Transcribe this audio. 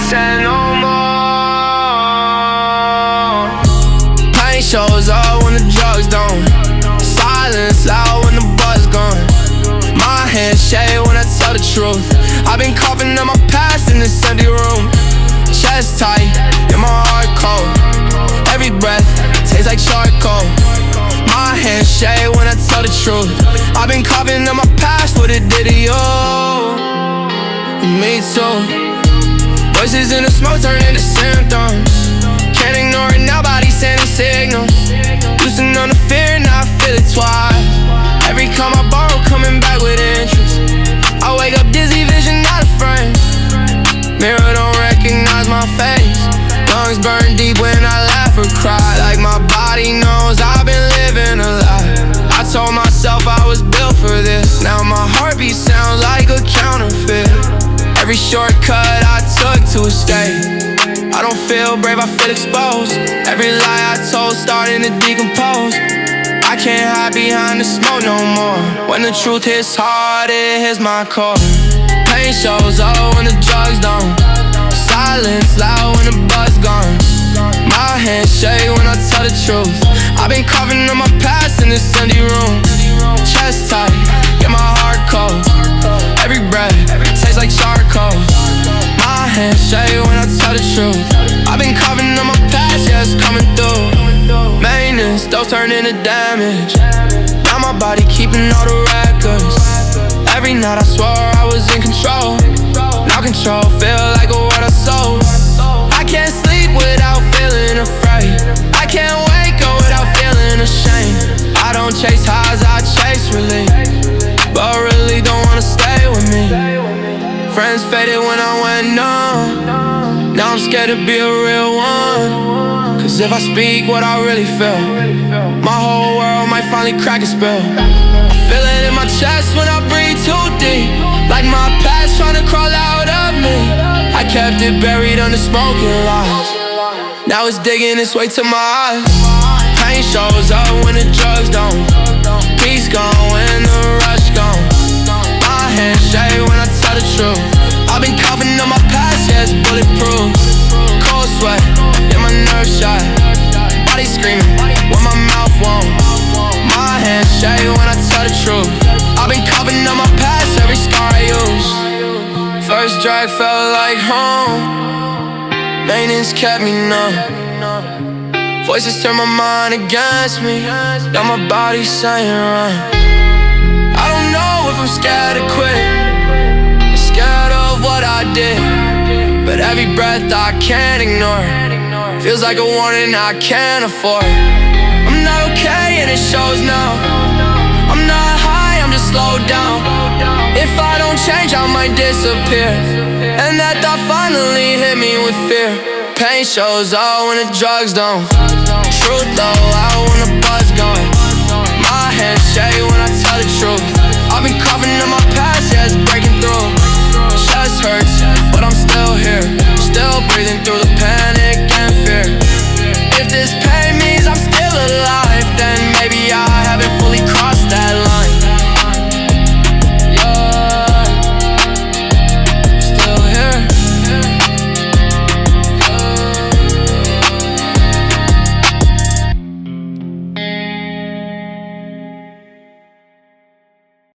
said no more. Pain shows up when the drugs don't. Silence loud when the buzz gone. My hands shake when I tell the truth. I've been coughing up my past in this empty room. Chest tight, yeah, my heart cold. Every breath tastes like charcoal. My hands shake when I tell the truth. I've been coughing up my past, what it did to you. Me too. Voices in the smoke turn into symptoms. Can't ignore it now, body sending signals. Used to know the fear, now I feel it twice. Every time I borrow, coming back with interest. I wake up dizzy, vision not a frame. Mirror don't recognize my face. Lungs burn deep when I laugh or cry. Like my body knows I've been living a lie. I told myself I was built for this. Now my heartbeat sounds like a counterfeit. Every shortcut I took to escape. I don't feel brave, I feel exposed. Every lie I told starting to decompose. I can't hide behind the smoke no more. When the truth hits hard, it hits my core. Pain shows up when the drugs don't. Silence loud when the buzz gone. My hands shake when I tell the truth. I've been coughing up my past in this empty room. Chest tight, get my heart cold. Every breath tastes like charcoal. My hands shake when I tell the truth. I've been coughing up my past, yeah, it's coming through. Maintenance, those turn into damage. Now my body keeping all the records. Every night I swore I was in control. Now control feel like a word I sold. I can't sleep without feeling afraid. I can't wake up without feeling ashamed. I don't chase highs, I chase relief. But really don't wanna stay with me. Friends faded when I went numb. Now I'm scared to be a real one. Cause if I speak what I really feel, my whole world might finally crack and spill. I feel it in my chest when I breathe too deep. Like my past trying to crawl out of me. I kept it buried under smoking lies. Now it's digging its way to my eyes. Pain shows up when the drugs don't. Peace gone when the rush gone. My hands shake when I tell the truth. I've been coughing up my past, yeah, it's bulletproof. Cold sweat, yeah, my nerves shot. Body screaming when my mouth won't. My hands shake when I tell the truth. I've been coughing up my past, every scar I use. First drag felt like home. Maintenance kept me numb. Voices turn my mind against me. Now my body's saying run. I don't know if I'm scared to quit. I'm scared of what I did. But every breath I can't ignore. Feels like a warning I can't afford. I'm not okay and it shows now. I'm not high, I'm just slowed down. If I don't change, I might disappear. And that thought finally hit me with fear. Pain shows up when the drugs don't. Truth low out when the buzz gone. My hands shake when I tell the truth. I've been coughing up my past, yeah, it's breaking through. Chest hurts